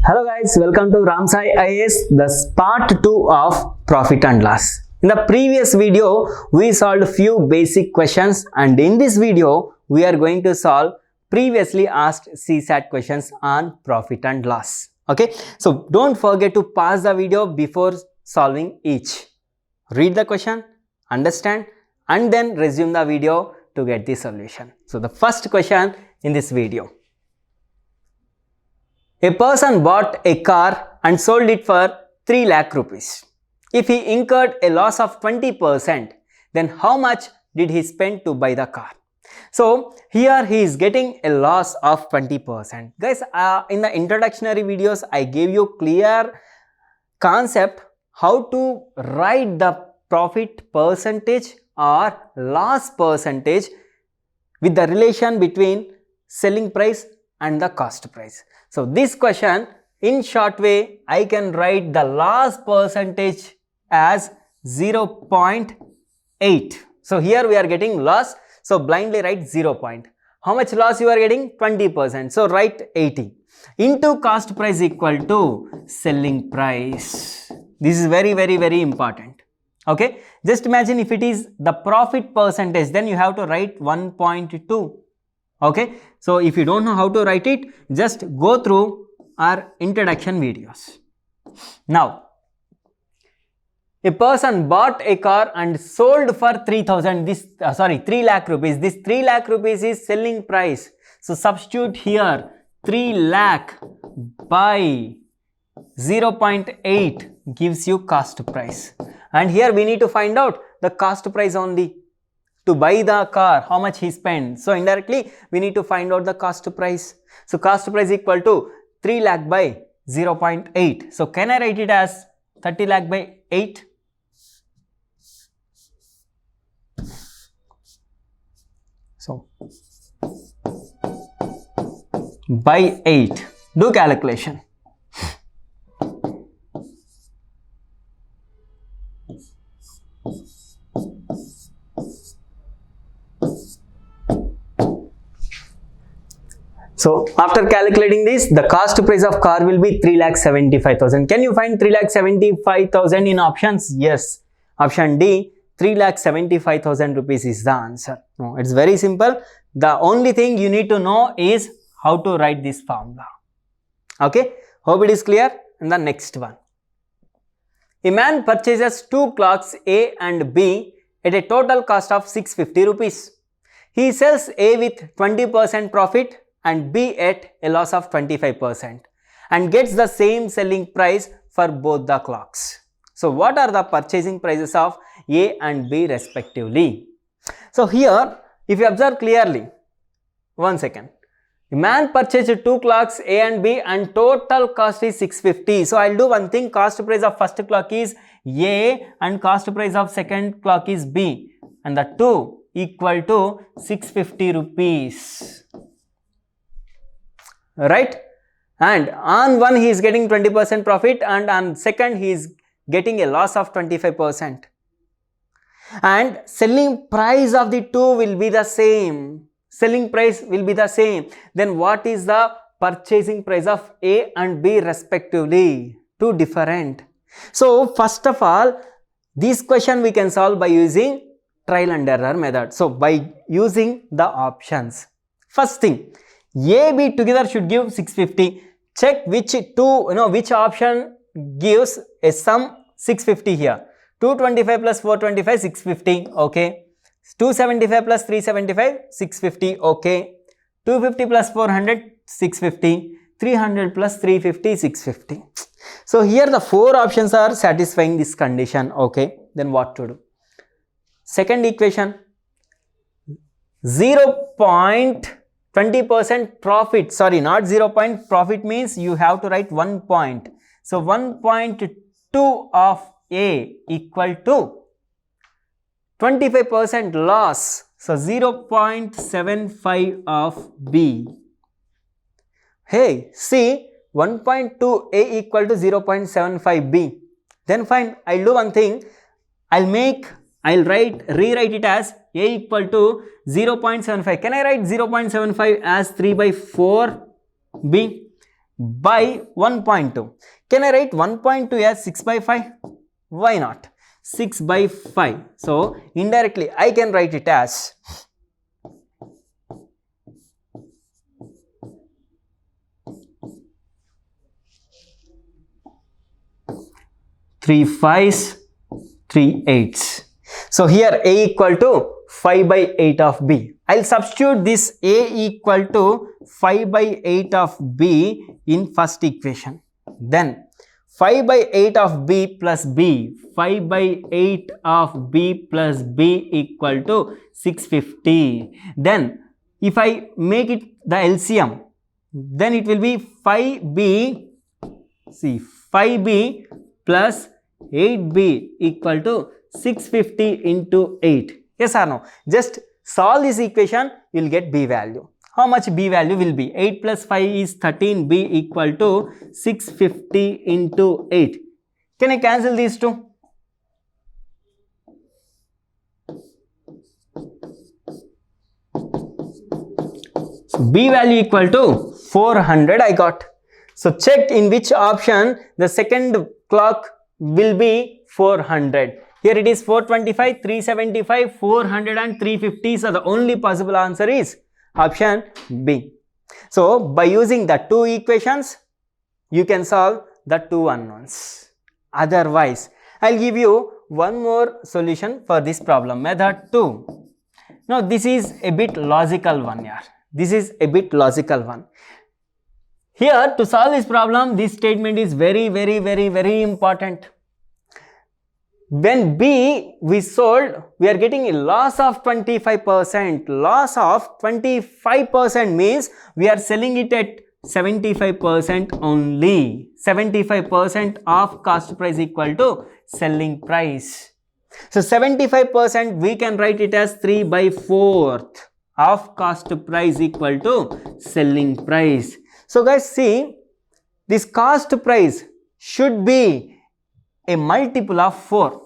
Hello guys, welcome to Ramsai IAS, the part 2 of profit and loss. In the previous video, we solved few basic questions, and in this video, we are going to solve previously asked CSAT questions on profit and loss. Okay, so don't forget to pause the video before solving each. Read the question, understand, and then resume the video to get the solution. So the first question in this video. A person bought a car and sold it for 3 lakh rupees. If he incurred a loss of 20%, then how much did he spend to buy the car? So here he is getting a loss of 20%. Guys, in the introductory videos, I gave you clear concept how to write the profit percentage or loss percentage with the relation between selling price and the cost price. So this question, in short way, I can write the loss percentage as 0.8. So here we are getting loss. So blindly write 0 point. How much loss you are getting? 20%. So write 80 into cost price equal to selling price. This is very important. Okay. Just imagine if it is the profit percentage, then you have to write 1.2. Okay, so if you don't know how to write it, just go through our introduction videos. Now, a person bought a car and sold for 3 lakh rupees. This 3 lakh rupees is selling price. So substitute here 3 lakh by 0.8 gives you cost price. And here we need to find out the cost price only. To buy the car, how much he spent. So indirectly, we need to find out the cost price. So cost price equal to 3 lakh by 0.8. So can I write it as 30 lakh by 8? So by 8. Do calculation. So after calculating this, the cost price of car will be 3,75,000. Can you find 3,75,000 in options? Yes. Option D, 3,75,000 rupees is the answer. No, it's very simple. The only thing you need to know is how to write this formula. Okay. Hope it is clear. And the next one. A man purchases 2 clocks A and B at a total cost of 650 rupees. He sells A with 20% profit and B at a loss of 25% and gets the same selling price for both the clocks. So what are the purchasing prices of A and B respectively? So here, if you observe clearly, one second, a man purchased 2 clocks A and B and total cost is 650. So I'll do one thing, cost price of first clock is A and cost price of second clock is B, and the two equal to 650 rupees. Right? And on one he is getting 20% profit and on second he is getting a loss of 25%. And selling price of the two will be the same. Selling price will be the same. Then what is the purchasing price of A and B respectively? Two different. So first of all, this question we can solve by using trial and error method. So by using the options. First thing, A, B together should give 650. Check which which option gives a sum 650 here. 225 plus 425, 650. Okay. 275 plus 375, 650. Okay. 250 plus 400, 650. 300 plus 350, 650. So here the 4 options are satisfying this condition. Okay. Then what to do? Second equation, 0.20% profit, sorry, not 0 point, profit means you have to write 1 point. So 1.2 of A equal to 25% loss. So 0.75 of B. Hey, see 1.2 A equal to 0.75 B. Then fine, I'll do one thing. I'll rewrite it as A equal to 0.75. Can I write 0.75 as 3 by 4 B? by 1.2. Can I write 1.2 as 6 by 5? Why not? 6 by 5. So indirectly I can write it as 3 5s, 3 8s. So here A equal to 5 by 8 of B. I'll substitute this A equal to 5 by 8 of B in first equation. Then 5 by 8 of B plus B. 5 by 8 of B plus B equal to 650. Then if I make it the LCM, then it will be 5B, see 5B plus 8B equal to 650 into 8. Yes or no? Just solve this equation, you will get B value. How much B value will be? 8 plus 5 is 13, B equal to 650 into 8. Can I cancel these two? So B value equal to 400 I got. So check in which option the second clock will be 400. Here it is 425, 375, 400 and 350. So the only possible answer is option B. So by using the two equations, you can solve the two unknowns. Otherwise, I'll give you one more solution for this problem, method 2. Now this is a bit logical one here. This is a bit logical one. Here to solve this problem, this statement is very important. When B we sold, we are getting a loss of 25%. Loss of 25% means we are selling it at 75% only. 75% of cost price equal to selling price. So 75% we can write it as 3 by 4th of cost price equal to selling price. So guys, see, this cost price should be a multiple of 4,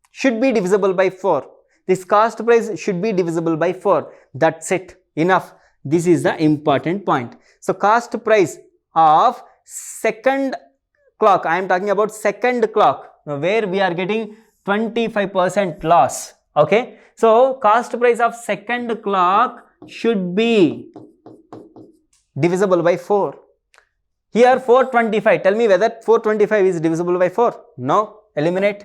should be divisible by 4. This cost price should be divisible by 4. That's it. Enough. This is the important point. So cost price of second clock, I am talking about second clock, where we are getting 25% loss. Okay. So cost price of second clock should be divisible by 4. Here 425, tell me whether 425 is divisible by 4. No, eliminate.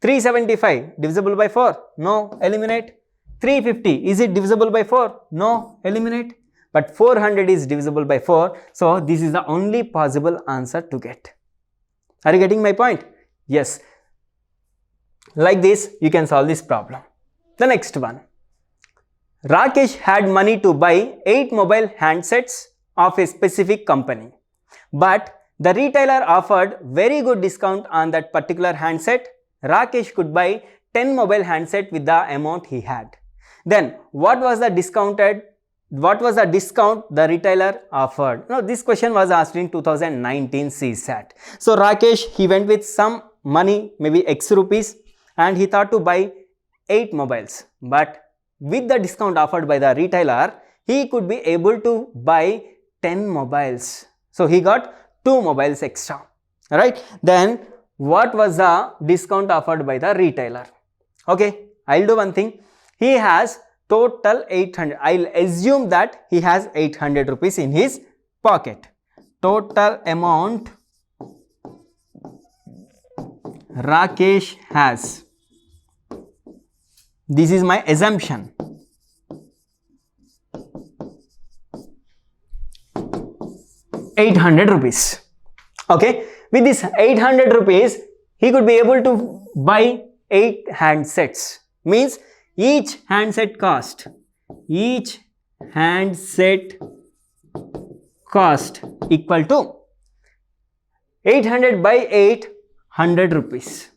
375 divisible by 4. No, eliminate. 350, is it divisible by 4? No, eliminate. But 400 is divisible by 4. So this is the only possible answer to get. Are you getting my point? Yes. Like this, you can solve this problem. The next one. Rakesh had money to buy 8 mobile handsets of a specific company. But the retailer offered very good discount on that particular handset. Rakesh could buy 10 mobile handset with the amount he had. Then what was the discount the retailer offered? Now this question was asked in 2019 CSAT. So Rakesh, he went with some money, maybe X rupees, and he thought to buy 8 mobiles. But with the discount offered by the retailer, he could be able to buy 10 mobiles. So he got 2 mobiles extra, right? Then what was the discount offered by the retailer? Okay, I'll do one thing. He has total 800. I'll assume that he has 800 rupees in his pocket. Total amount Rakesh has. This is my assumption. ₹800. Okay, with this 800 rupees, he could be able to buy 8 handsets. Means each handset cost equal to 800 by 8, 100 rupees.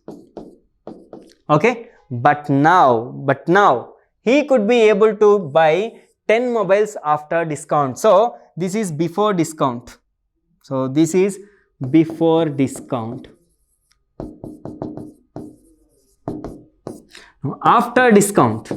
Okay, but now he could be able to buy 10 mobiles after discount. So this is before discount. So this is before discount. After discount,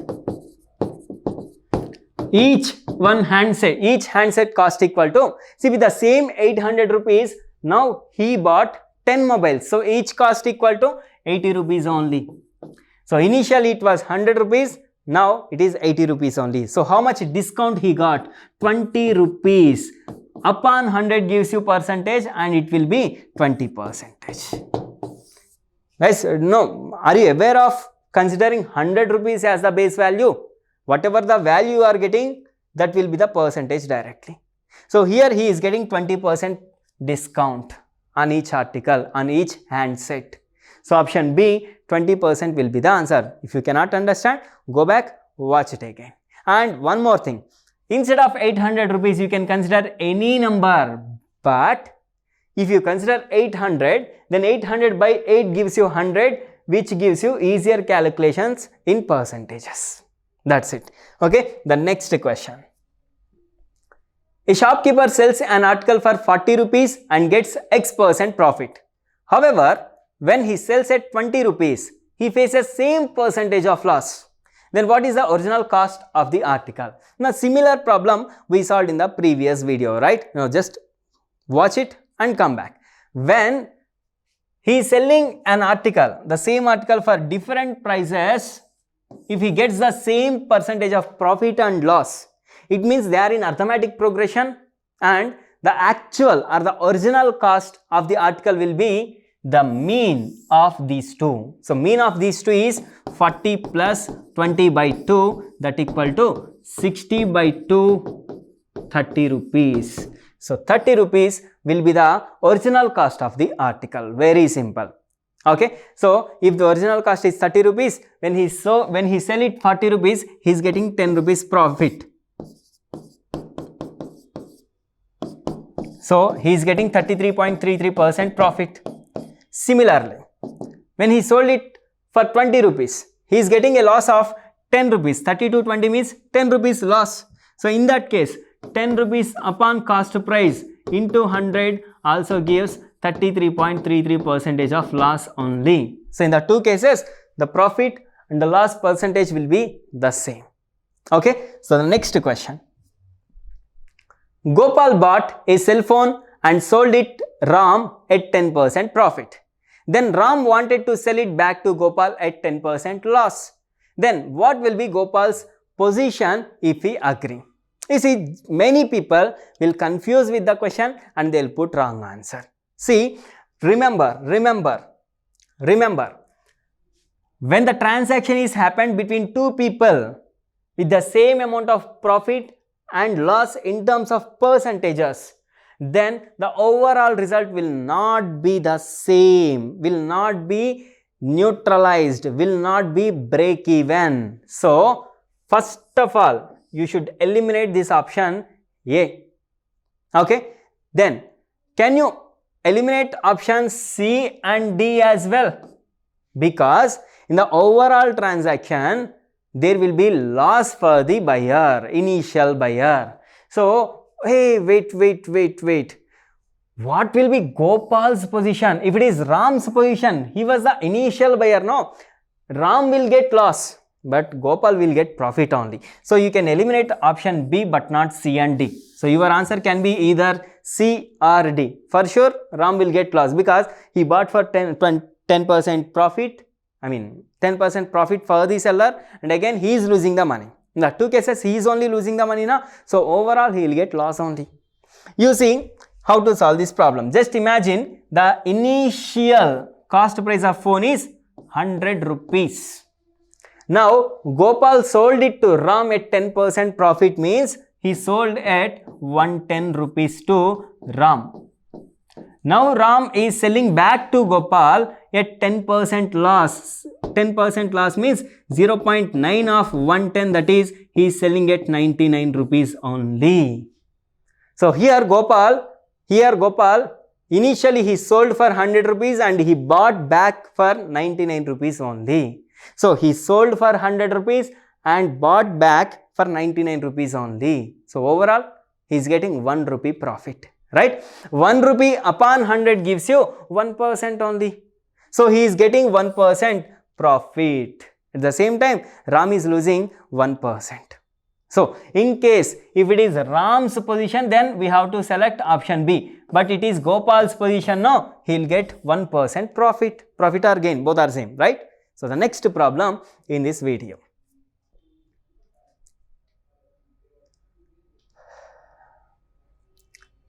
each one handset, each handset cost equal to, see with the same 800 rupees, now he bought 10 mobiles. So each cost equal to 80 rupees only. So initially it was 100 rupees, now it is 80 rupees only. So how much discount he got? 20 rupees. Upon 100 gives you percentage and it will be 20%. Guys, no, are you aware of considering 100 rupees as the base value? Whatever the value you are getting, that will be the percentage directly. So here he is getting 20% discount on each article, on each handset. So option B, 20% will be the answer. If you cannot understand, go back, watch it again. And one more thing, instead of 800 rupees, you can consider any number. But if you consider 800, then 800 by 8 gives you 100, which gives you easier calculations in percentages. That's it. Okay, the next question. A shopkeeper sells an article for 40 rupees and gets X% profit. However, when he sells at 20 rupees, he faces same percentage of loss. Then what is the original cost of the article? Now, similar problem we solved in the previous video, right? Now, just watch it and come back. When he is selling an article, the same article for different prices, if he gets the same percentage of profit and loss, it means they are in arithmetic progression and the actual or the original cost of the article will be the mean of these two. So mean of these two is 40 plus 20 by 2, that equal to 60 by 2, 30 rupees. So 30 rupees will be the original cost of the article. Very simple. Okay, so if the original cost is 30 rupees, when he sell it 40 rupees, he is getting 10 rupees profit. So he is getting 33.33% profit. Similarly, when he sold it for 20 rupees, he is getting a loss of 10 rupees. 30 to 20 means 10 rupees loss. So in that case, 10 rupees upon cost price into 100 also gives 33.33% of loss only. So in the two cases, the profit and the loss percentage will be the same. Okay, so the next question. Gopal bought a cell phone and sold it Ram at 10% profit. Then Ram wanted to sell it back to Gopal at 10% loss. Then what will be Gopal's position if he agree? You see, many people will confuse with the question and they will put wrong answer. See, remember, when the transaction is happened between two people with the same amount of profit and loss in terms of percentages, then the overall result will not be the same, will not be neutralized, will not be break even. So, first of all, you should eliminate this option A. Okay, then can you eliminate options C and D as well? Because in the overall transaction, there will be loss for the buyer, initial buyer. So, hey, wait. What will be Gopal's position? If it is Ram's position, he was the initial buyer, no? Ram will get loss, but Gopal will get profit only. So, you can eliminate option B but not C and D. So, your answer can be either C or D. For sure, Ram will get loss because he bought for 10% profit. I mean 10% profit for the seller, and again he is losing the money. In the two cases, he is only losing the money now. So, overall he will get loss only. You see how to solve this problem. Just imagine the initial cost price of phone is 100 rupees. Now, Gopal sold it to Ram at 10% profit, means he sold at 110 rupees to Ram. Now, Ram is selling back to Gopal at 10% loss. 10% loss means 0.9 of 110, that is, he is selling at 99 rupees only. So, here Gopal, initially he sold for 100 rupees and he bought back for 99 rupees only. So, he sold for 100 rupees and bought back for 99 rupees only. So, overall, he is getting 1 rupee profit, right? 1 rupee upon 100 gives you 1% only. So, he is getting 1% profit. At the same time, Ram is losing 1%. So in case if it is Ram's position, then we have to select option B. But it is Gopal's position, no, he'll get 1% profit. Profit or gain, both are same, right? So the next problem in this video.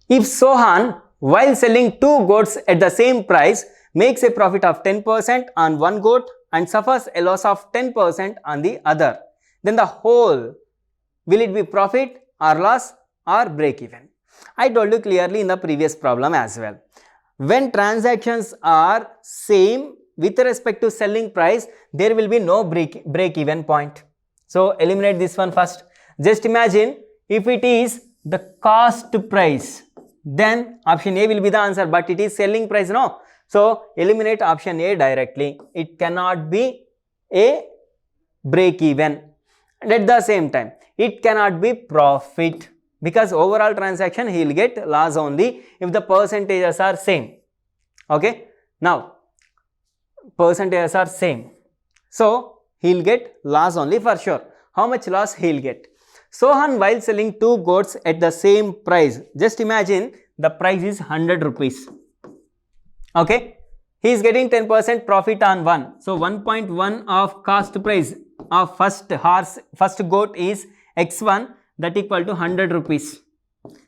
If Sohan, while selling two goats at the same price, makes a profit of 10% on one goat and suffers a loss of 10% on the other, then the whole, will it be profit or loss or break even? I told you clearly in the previous problem as well. When transactions are same with respect to selling price, there will be no break even point. So eliminate this one first. Just imagine if it is the cost price, then option A will be the answer, but it is selling price, no. So eliminate option A directly. It cannot be a break even. And at the same time, it cannot be profit, because overall transaction he will get loss only if the percentages are same. Okay. Now percentages are same, so he will get loss only for sure. How much loss he will get? Sohan, while selling two goats at the same price, just imagine the price is 100 rupees. Okay, he is getting 10% profit on one. So 1.1 of cost price of first goat is x1, that equal to 100 rupees.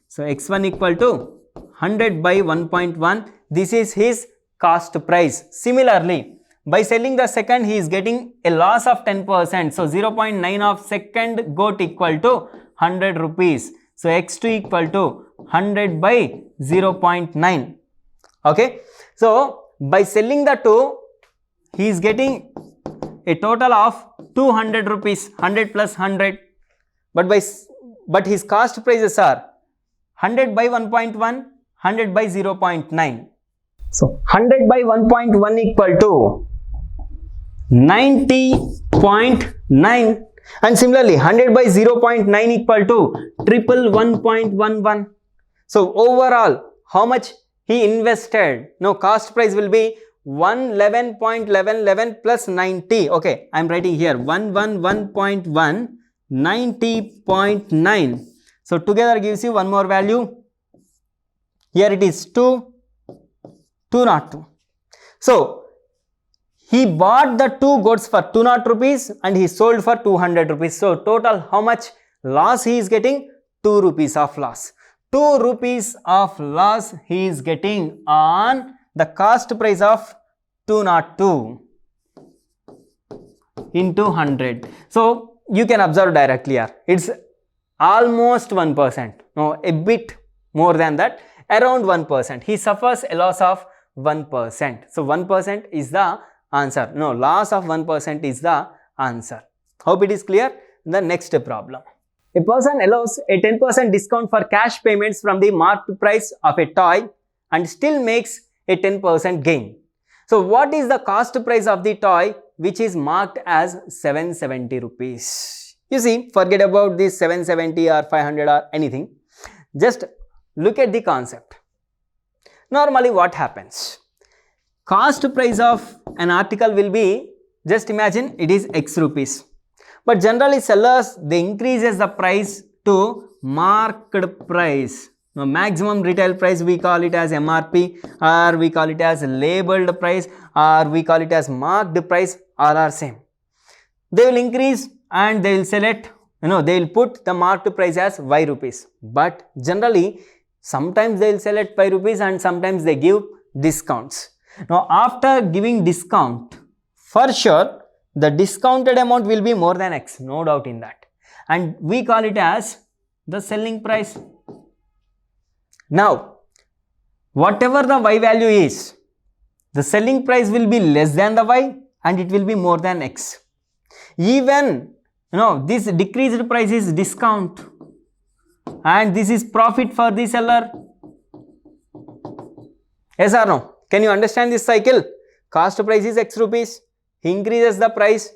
So x1 equal to 100 by 1.1. This is his cost price. Similarly, by selling the second, he is getting a loss of 10%. So 0.9 of second goat equal to 100 rupees. So x2 equal to 100 by 0.9. Okay. So by selling the two, he is getting a total of 200 rupees, 100 plus 100. But his cost prices are 100 by 1.1, 100 by 0.9. So 100 by 1.1 equal to 90.9, and similarly 100 by 0.9 equal to 111.11. So overall, how much he invested? No, cost price will be 111.11 plus 90. Okay, I am writing here 111.1, 90.9. So together gives you one more value. Here it is 202. So he bought the two goats for 200 rupees and he sold for 200 rupees. So total how much loss he is getting? 2 rupees of loss. 2 rupees of loss he is getting on the cost price of 202 into 100. So you can observe directly here. It's almost 1%. No, a bit more than that. Around 1%. He suffers a loss of 1%. So 1% is the answer. No, loss of 1% is the answer. Hope it is clear. The next problem. A person allows a 10% discount for cash payments from the marked price of a toy and still makes a 10% gain. So what is the cost price of the toy which is marked as 770 rupees? You see, forget about this 770 or 500 or anything. Just look at the concept. Normally what happens? Cost price of an article will be, just imagine it is X rupees. But generally sellers, they increases the price to marked price. Now maximum retail price we call it as MRP, or we call it as labeled price, or we call it as marked price, all are same. They will increase and they will sell it, they will put the marked price as Y rupees. But generally sometimes they will sell at 5 rupees and sometimes they give discounts. Now after giving discount, for sure the discounted amount will be more than X, no doubt in that, and we call it as the selling price. Now whatever the Y value is, the selling price will be less than the Y and it will be more than X. Even this decreased price is discount and this is profit for the seller. Yes or no? Can you understand this cycle? Cost price is X rupees, he increases the price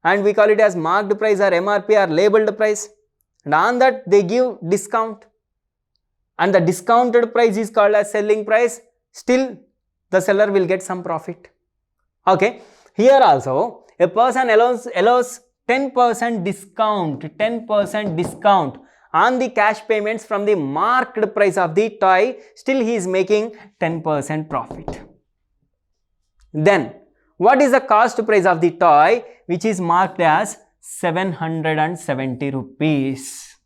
and we call it as marked price or MRP or labeled price, and on that they give discount and the discounted price is called as selling price. Still the seller will get some profit. Okay, here also a person allows 10% discount on the cash payments from the marked price of the toy, still he is making 10% profit. Then what is the cost price of the toy which is marked as 770 rupees?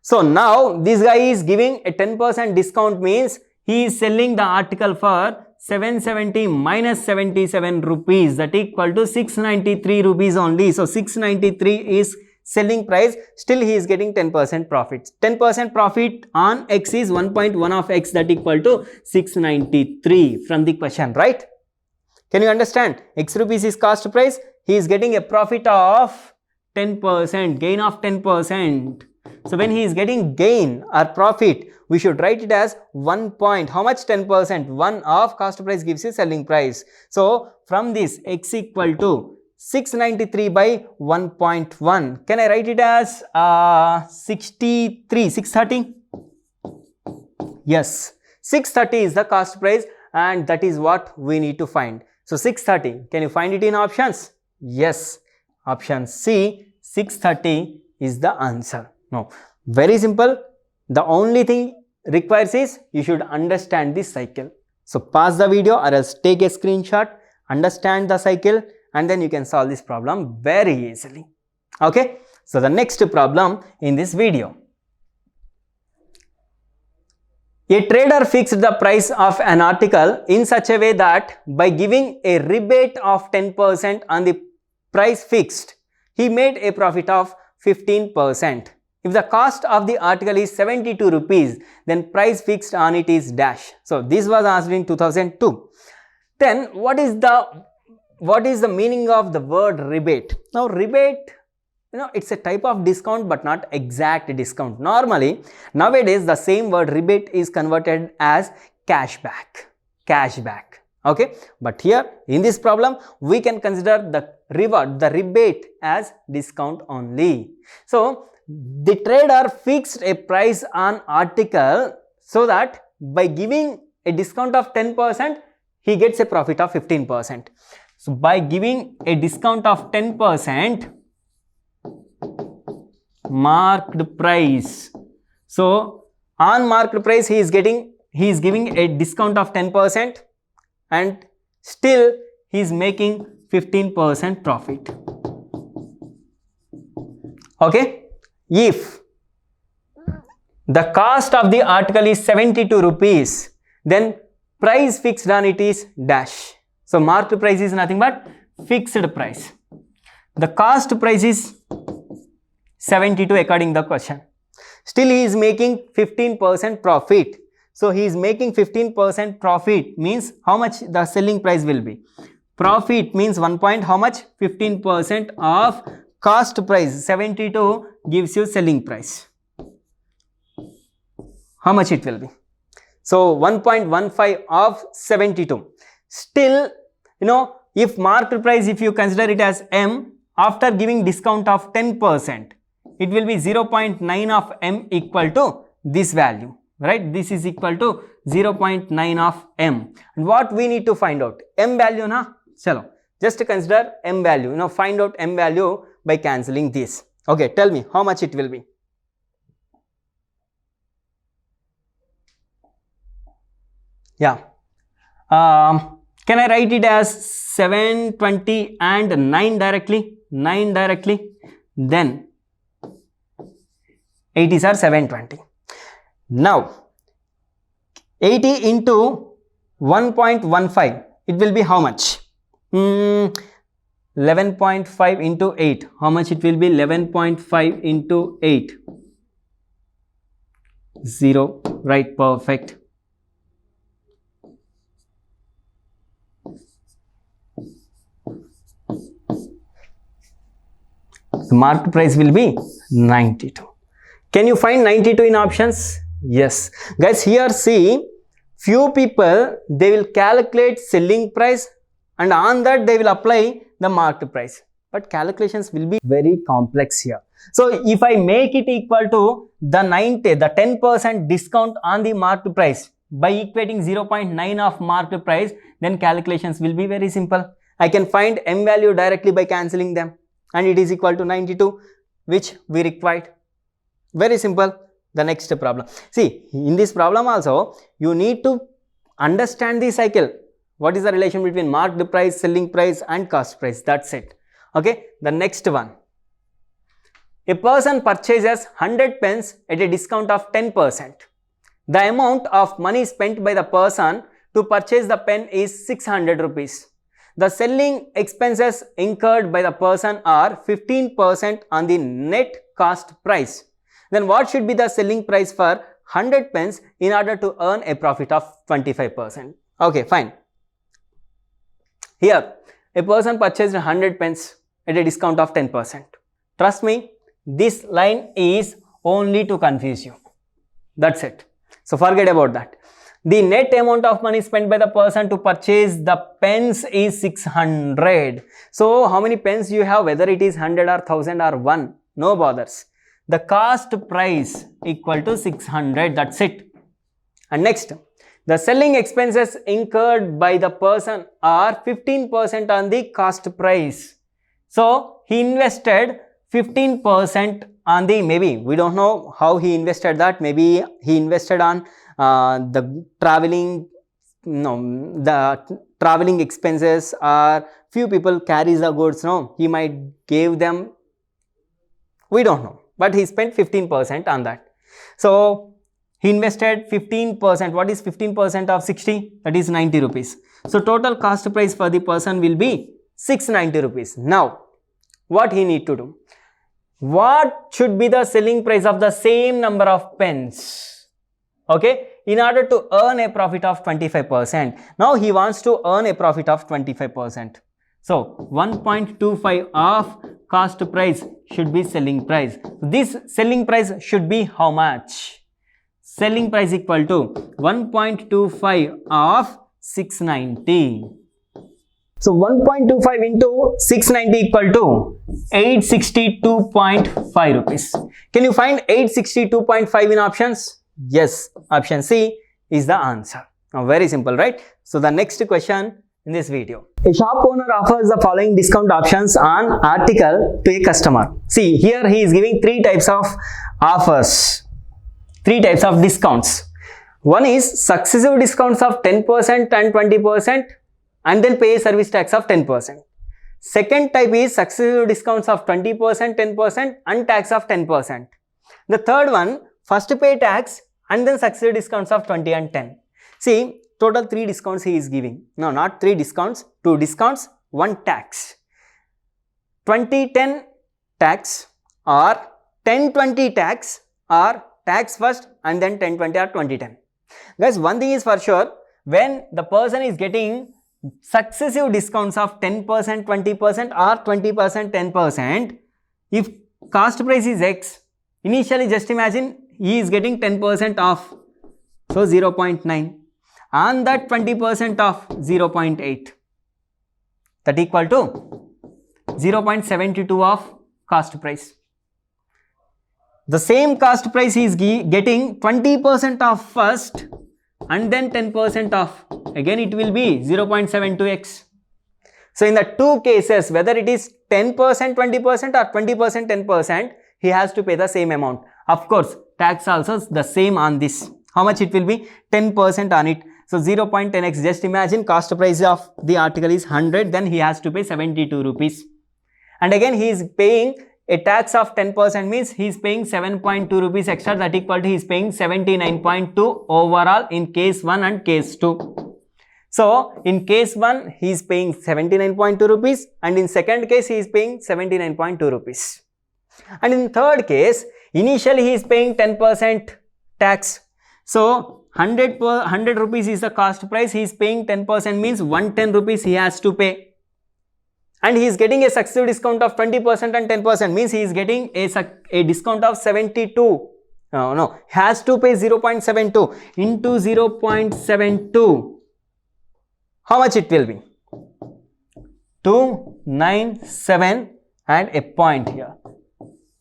So now this guy is giving a 10% discount, means he is selling the article for 770 minus 77 rupees, that equal to 693 rupees only. So 693 is selling price, still he is getting 10% profit. 10% profit on X is 1.1 of X, that equal to 693 from the question, right? Can you understand? X rupees is cost price, he is getting a profit of 10%, gain of 10%. So when he is getting gain or profit, we should write it as 1 point. How much? 10%. 1 of cost price gives you selling price. So from this, X equal to 693 by 1.1. Can I write it as 630? Yes, 630 is the cost price, and that is what we need to find. So 630, can you find it in options? Yes, option C, 630 is the answer. No, very simple. The only thing requires is you should understand this cycle. So pause the video or else take a screenshot, understand the cycle, and then you can solve this problem very easily. Okay, so the next problem in this video. A trader fixed the price of an article in such a way that by giving a rebate of 10% on the price fixed, he made a profit of 15%. If the cost of the article is 72 rupees, then price fixed on it is dash. So this was asked in 2002. Then what is the meaning of the word rebate? Now rebate, it's a type of discount but not exact discount. Normally nowadays the same word rebate is converted as cashback. Okay, but here in this problem we can consider the rebate as discount only. So the trader fixed a price on article so that by giving a discount of 10%, he gets a profit of 15%. So by giving a discount of 10%, marked price. So on marked price he is giving a discount of 10% and still he is making 15% profit. Okay. If the cost of the article is 72 rupees, then price fixed on it is dash. So marked price is nothing but fixed price. The cost price is 72 according to the question. Still he is making 15% profit. So he is making 15% profit means how much the selling price will be. Profit means 1 point, how much? 15% of cost price. 72 gives you selling price. How much it will be? So 1.15 of 72. Still, if marked price, if you consider it as M, after giving discount of 10%, it will be 0.9 of M equal to this value, right? This is equal to 0.9 of M. And what we need to find out? M value, na? Chalo. Just consider M value. Find out M value by cancelling this. Okay, tell me how much it will be. Yeah. Can I write it as 720 and 9 directly? 9 directly. Then 80s are 720. Now 80 into 1.15, it will be how much? 11.5 into 8. How much it will be? 11.5 into 8. 0. Right, perfect. The marked price will be 92. Can you find 92 in options? Yes. Guys, here see, few people, they will calculate selling price and on that they will apply the marked price. But calculations will be very complex here. So if I make it equal to the 10% discount on the marked price by equating 0.9 of marked price, then calculations will be very simple. I can find M value directly by cancelling them. and it is equal to 92, which we required. Very simple. The next problem. See, in this problem also, you need to understand the cycle. What is the relation between marked price, selling price and cost price? That's it. Okay. The next one. A person purchases 100 pens at a discount of 10%. The amount of money spent by the person to purchase the pen is 600 rupees. The selling expenses incurred by the person are 15% on the net cost price. Then what should be the selling price for 100 pens in order to earn a profit of 25%? Okay, fine. Here, a person purchased 100 pens at a discount of 10%. Trust me, this line is only to confuse you. That's it. So forget about that. The net amount of money spent by the person to purchase the pens is 600. So how many pens you have, whether it is 100 or 1000 or 1, no bothers. The cost price equal to 600, that's it. And next, the selling expenses incurred by the person are 15% on the cost price. So he invested 15% on the, maybe we don't know how he invested that, maybe he invested on the traveling expenses, or few people carries the goods, no, he might give them, we don't know, but he spent 15% on that. So he invested 15%. What is 15% of 60? That is 90 rupees. So total cost price for the person will be 690 rupees. Now what he need to do? What should be the selling price of the same number of pens? Okay, in order to earn a profit of 25%. Now he wants to earn a profit of 25%. So 1.25 of cost price should be selling price. This selling price should be how much? Selling price equal to 1.25 of 690. So 1.25 into 690 equal to 862.5 rupees. Can you find 862.5 in options? Yes, option C is the answer. Now very simple, right? So the next question in this video. A shop owner offers the following discount options on article to a customer. See, here he is giving three types of offers, three types of discounts. One is successive discounts of 10% and 20%, and then pay a service tax of 10%. Second type is successive discounts of 20%, 10% and tax of 10%. The third one, first pay tax and then successive discounts of 20 and 10. See, total 3 discounts he is giving. No, not 3 discounts, 2 discounts, 1 tax. 20-10 tax or 10-20 tax or tax first and then 10-20 or 20-10. Guys, one thing is for sure, when the person is getting successive discounts of 10%, 20% or 20%, 10%, if cost price is X, initially just imagine he is getting 10% off, so 0.9, and that 20% off 0.8, that equal to 0.72 of cost price. The same cost price he is getting 20% off first and then 10% off, again it will be 0.72x. So in the two cases, whether it is 10%, 20% or 20%, 10%, he has to pay the same amount. Of course, tax also the same on this. How much it will be? 10% on it. So 0.10x, just imagine cost price of the article is 100, then he has to pay 72 rupees. And again he is paying a tax of 10%, means he is paying 7.2 rupees extra, that equal to he is paying 79.2 overall in case 1 and case 2. So in case 1 he is paying 79.2 rupees and in second case he is paying 79.2 rupees. And in third case, initially he is paying 10% tax. So 100 rupees is the cost price, he is paying 10%, means 110 rupees he has to pay. And he is getting a successive discount of 20% and 10%, means he is getting a discount of 72. No, has to pay 0.72 into 0.72. How much it will be? 297 and a point here.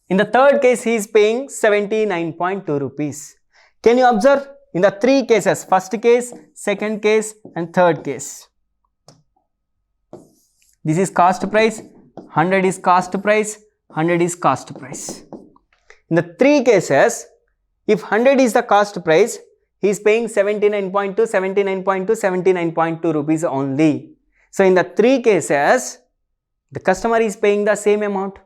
In the third case, he is paying 79.2 rupees. Can you observe? In the three cases, first case, second case and third case. This is cost price, 100 is cost price, 100 is cost price. In the three cases, if 100 is the cost price, he is paying 79.2, 79.2, 79.2 rupees only. So in the three cases, the customer is paying the same amount.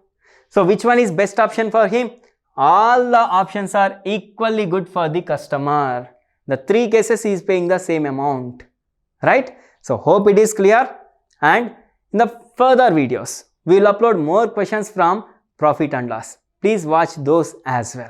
So which one is best option for him? All the options are equally good for the customer. The three cases he is paying the same amount, right? So hope it is clear, and in the further videos, we will upload more questions from profit and loss. Please watch those as well.